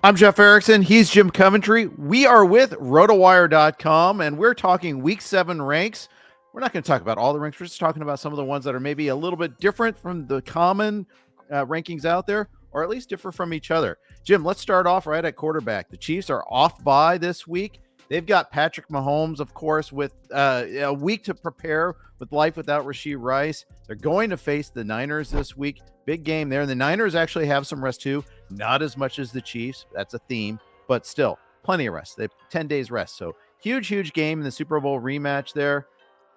I'm Jeff Erickson. He's Jim Coventry. We are with RotoWire.com, and we're talking Week 7 ranks. We're not going to talk about all the ranks. We're just talking about some of the ones that are maybe a little bit different from the common rankings out there, or at least differ from each other. Jim, let's start off right at quarterback. The Chiefs are off bye this week. They've got Patrick Mahomes, of course, with a week to prepare with life without Rashee Rice. They're going to face the Niners this week. Big game there. And the Niners actually have some rest too. Not as much as the Chiefs. That's a theme, but still plenty of rest. They have 10 days rest. So huge game in the Super Bowl rematch there.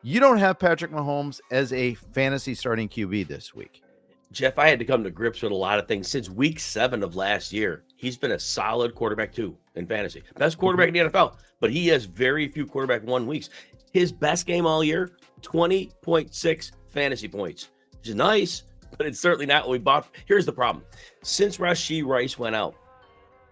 You don't have Patrick Mahomes as a fantasy starting QB this week. Jeff, I had to come to grips with a lot of things since week 7 of last year. He's been a solid quarterback too in fantasy. Best quarterback in the NFL, but he has very few quarterback 1 weeks. His best game all year, 20.6 fantasy points, which is nice, but it's certainly not what we bought. Here's the problem. Since Rashee Rice went out,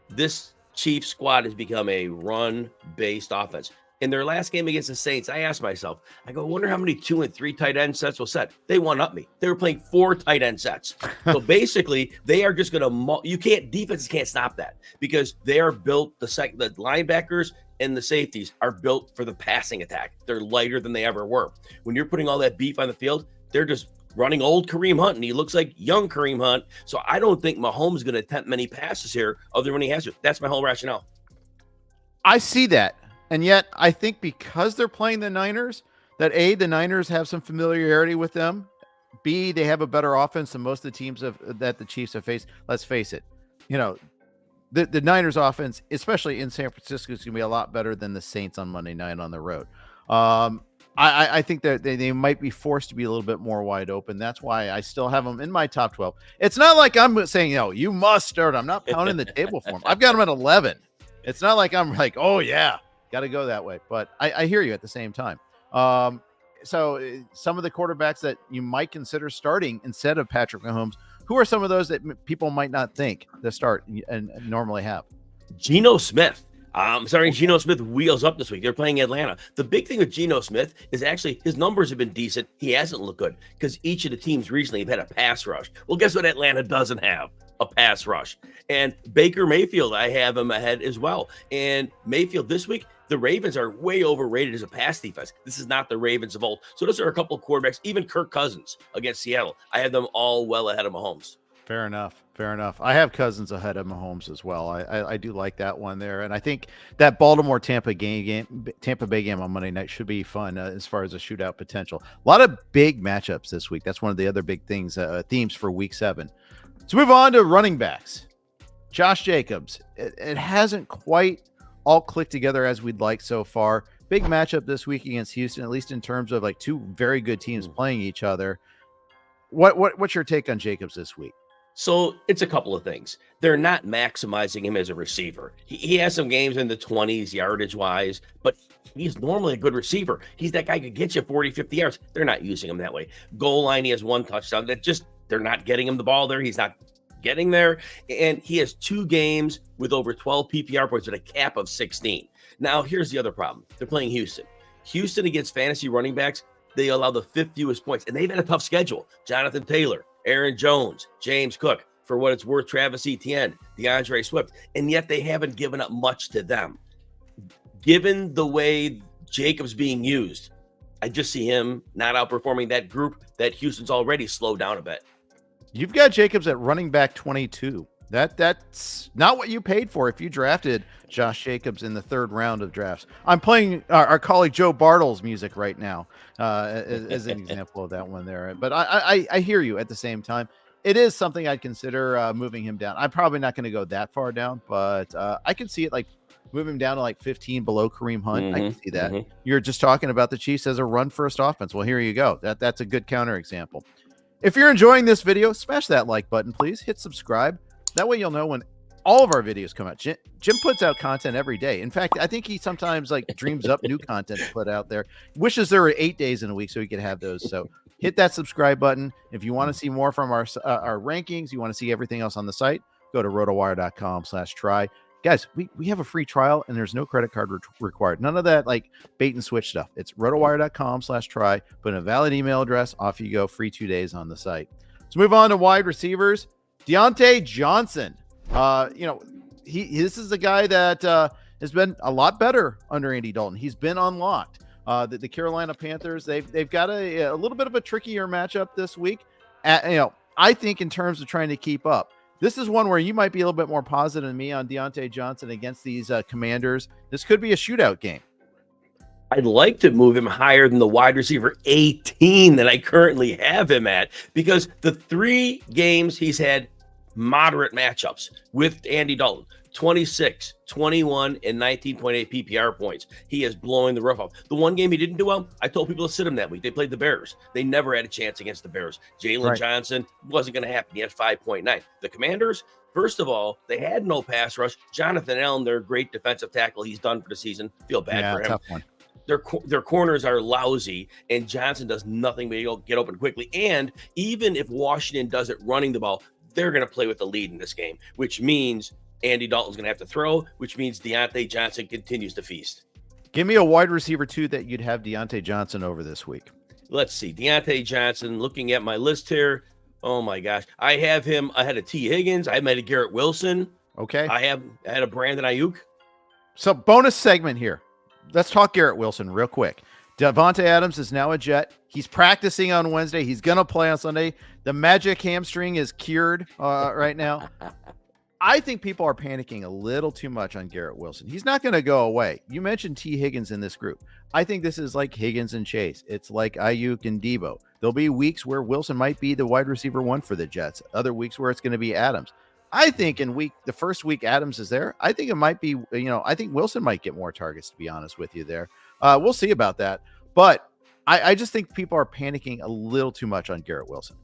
this Chiefs squad has become a run-based offense. In their last game against the Saints, I asked myself, I wonder how many 2 and 3 tight end sets will set. They one-up me. They were playing 4 tight end sets. So basically, they are just going to, defenses can't stop that because they are built, the linebackers and the safeties are built for the passing attack. They're lighter than they ever were. When you're putting all that beef on the field, they're just running old Kareem Hunt, and he looks like young Kareem Hunt. So I don't think Mahomes is going to attempt many passes here other than when he has to. That's my whole rationale. I see that. And yet, I think because they're playing the Niners, that A, the Niners have some familiarity with them. B, they have a better offense than most of the teams that the Chiefs have faced. Let's face it. The Niners offense, especially in San Francisco, is going to be a lot better than the Saints on Monday night on the road. I think that they might be forced to be a little bit more wide open. That's why I still have them in my top 12. It's not like I'm saying, you must start. I'm not pounding the table for them. I've got them at 11. It's not like I'm like, oh, yeah. Got to go that way. But I hear you at the same time. So some of the quarterbacks that you might consider starting instead of Patrick Mahomes, who are some of those that people might not think to start and normally have? Geno Smith. Geno Smith wheels up this week. They're playing Atlanta. The big thing with Geno Smith is actually his numbers have been decent. He hasn't looked good because each of the teams recently have had a pass rush. Well, guess what Atlanta doesn't have? A pass rush. And Baker Mayfield, I have him ahead as well. And Mayfield this week, the Ravens are way overrated as a pass defense. This is not the Ravens of old. So those are a couple of quarterbacks, even Kirk Cousins against Seattle. I have them all well ahead of Mahomes. Fair enough. I have Cousins ahead of Mahomes as well. I do like that one there. And I think that Baltimore Tampa Bay game on Monday night should be fun as far as a shootout potential. A lot of big matchups this week. That's one of the other big themes for week 7. Let's move on to running backs. Josh Jacobs. It hasn't quite all clicked together as we'd like so far. Big matchup this week against Houston, at least in terms of like 2 very good teams playing each other. What's your take on Jacobs this week? So it's a couple of things. They're not maximizing him as a receiver. He has some games in the 20s yardage wise, but he's normally a good receiver. He's that guy who could get you 40, 50 yards. They're not using him that way. Goal line, he has 1 touchdown. They're not getting him the ball there. He's not getting there. And he has 2 games with over 12 PPR points with a cap of 16. Now, here's the other problem. They're playing Houston. Houston against fantasy running backs, they allow the 5th fewest points, and they've had a tough schedule. Jonathan Taylor, Aaron Jones, James Cook, for what it's worth, Travis Etienne, DeAndre Swift, and yet they haven't given up much to them. Given the way Jacobs being used, I just see him not outperforming that group that Houston's already slowed down a bit. You've got Jacobs at running back 22. That's not what you paid for if you drafted Josh Jacobs in the 3rd round of drafts. I'm playing our colleague Joe Bartle's music right now as an example of that one there. But I hear you at the same time. It is something I'd consider moving him down. I'm probably not going to go that far down, but I can see it like moving him down to like 15 below Kareem Hunt. I can see that. You're just talking about the Chiefs as a run-first offense. Well, here you go. That's a good counterexample. If you're enjoying this video, smash that like button, please. Hit subscribe. That way you'll know when all of our videos come out. Jim puts out content every day. In fact, I think he sometimes like dreams up new content to put out there. Wishes there were 8 days in a week so he could have those. So hit that subscribe button. If you want to see more from our rankings, you want to see everything else on the site, go to rotowire.com/try. Guys, we have a free trial and there's no credit card required. None of that like bait and switch stuff. It's rotowire.com/try. Put in a valid email address. Off you go. Free 2 days on the site. Let's move on to wide receivers. Dionte Johnson. this is a guy that has been a lot better under Andy Dalton. He's been unlocked. The Carolina Panthers, they've got a little bit of a trickier matchup this week. I think in terms of trying to keep up, this is one where you might be a little bit more positive than me on Dionte Johnson against these Commanders. This could be a shootout game. I'd like to move him higher than the wide receiver 18 that I currently have him at, because the 3 games he's had moderate matchups with Andy Dalton, 26, 21, and 19.8 PPR points. He is blowing the roof off. The one game he didn't do well, I told people to sit him that week. They played the Bears. They never had a chance against the Bears. Jalen Johnson wasn't going to happen. He had 5.9. The Commanders, first of all, they had no pass rush. Jonathan Allen, their great defensive tackle, he's done for the season. Feel bad for him. Tough one. Their corners are lousy, and Johnson does nothing but get open quickly. And even if Washington does it running the ball, they're going to play with the lead in this game, which means Andy Dalton's going to have to throw, which means Dionte Johnson continues to feast. Give me a wide receiver 2 that you'd have Dionte Johnson over this week. Let's see. Dionte Johnson, looking at my list here. Oh, my gosh. I have him ahead of T. Higgins. I made a Garrett Wilson. Okay. I had a Brandon Ayuk. So bonus segment here. Let's talk Garrett Wilson real quick. Devontae Adams is now a Jet. He's practicing on Wednesday. He's going to play on Sunday. The magic hamstring is cured right now. I think people are panicking a little too much on Garrett Wilson. He's not going to go away. You mentioned T. Higgins in this group. I think this is like Higgins and Chase. It's like Ayuk and Debo. There'll be weeks where Wilson might be the wide receiver 1 for the Jets. Other weeks where it's going to be Adams. I think the first week Adams is there, I think it might be, I think Wilson might get more targets, to be honest with you there. We'll see about that. But I just think people are panicking a little too much on Garrett Wilson.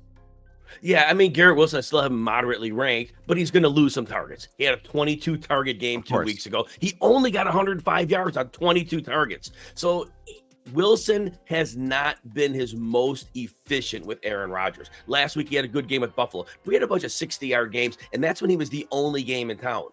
Yeah, I mean, Garrett Wilson, I still have him moderately ranked, but he's going to lose some targets. He had a 22 target game 2 weeks ago. He only got 105 yards on 22 targets. So Wilson has not been his most efficient with Aaron Rodgers. Last week, he had a good game with Buffalo. We had a bunch of 60-yard games, and that's when he was the only game in town.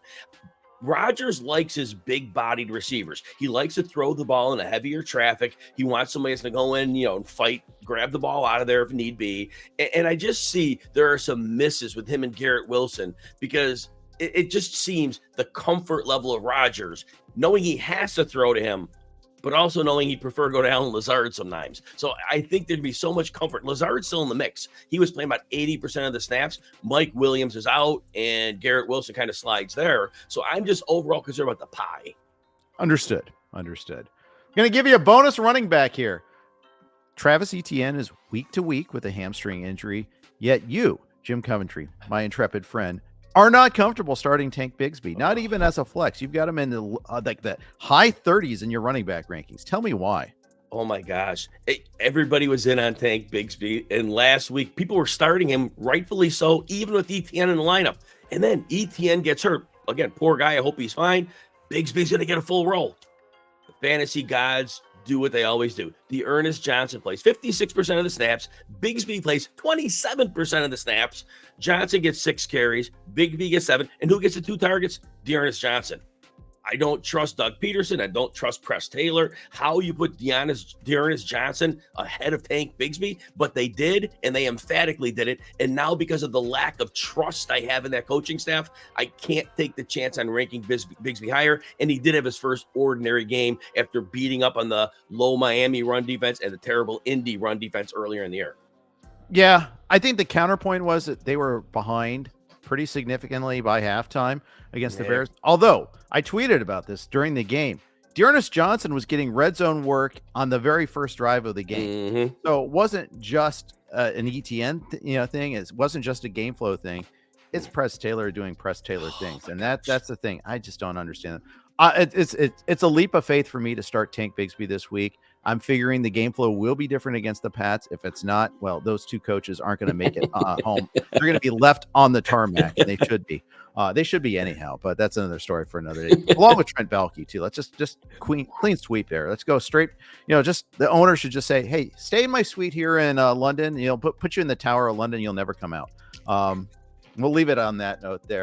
Rodgers likes his big-bodied receivers. He likes to throw the ball in a heavier traffic. He wants somebody that's going to go in, and fight, grab the ball out of there if need be. And I just see there are some misses with him and Garrett Wilson, because it just seems the comfort level of Rodgers, knowing he has to throw to him, but also knowing he'd prefer to go to Allen Lazard sometimes. So I think there'd be so much comfort. Lazard's still in the mix. He was playing about 80% of the snaps. Mike Williams is out, and Garrett Wilson kind of slides there. So I'm just overall concerned about the pie. Understood. I'm going to give you a bonus running back here. Travis Etienne is week to week with a hamstring injury, yet you, Jim Coventry, my intrepid friend, are not comfortable starting Tank Bigsby, not even as a flex. You've got him in the the high 30s in your running back rankings. Tell me why. Oh my gosh. Everybody was in on Tank Bigsby, and last week people were starting him, rightfully so, even with Etienne in the lineup. And then Etienne gets hurt. Again, poor guy. I hope he's fine. Bigsby's going to get a full role. The fantasy gods do what they always do. The Ernest Johnson plays 56% of the snaps. Bigsby plays 27% of the snaps. Johnson gets 6 carries. Bigsby gets 7. And who gets the 2 targets? The Ernest Johnson. I don't trust Doug Peterson. I don't trust Press Taylor. How you put Dearness Johnson ahead of Tank Bigsby, but they did, and they emphatically did it. And now, because of the lack of trust I have in that coaching staff, I can't take the chance on ranking Bigsby higher. And he did have his first ordinary game after beating up on the low Miami run defense and the terrible Indy run defense earlier in the year. Yeah, I think the counterpoint was that they were behind pretty significantly by halftime against the Bears. Although I tweeted about this during the game, Dearness Johnson was getting red zone work on the very first drive of the game. Mm-hmm. So it wasn't just an ETN thing. It wasn't just a game flow thing. It's Press Taylor doing Press Taylor things. And that's the thing. I just don't understand. It's a leap of faith for me to start Tank Bigsby this week. I'm figuring the game flow will be different against the Pats. If it's not, well, those 2 coaches aren't going to make it home. They're going to be left on the tarmac, and they should be. They should be anyhow, but that's another story for another day. Along with Trent Baalke too. Let's just clean sweep there. Let's go straight. Just the owner should just say, "Hey, stay in my suite here in London. Put you in the Tower of London. You'll never come out." We'll leave it on that note there.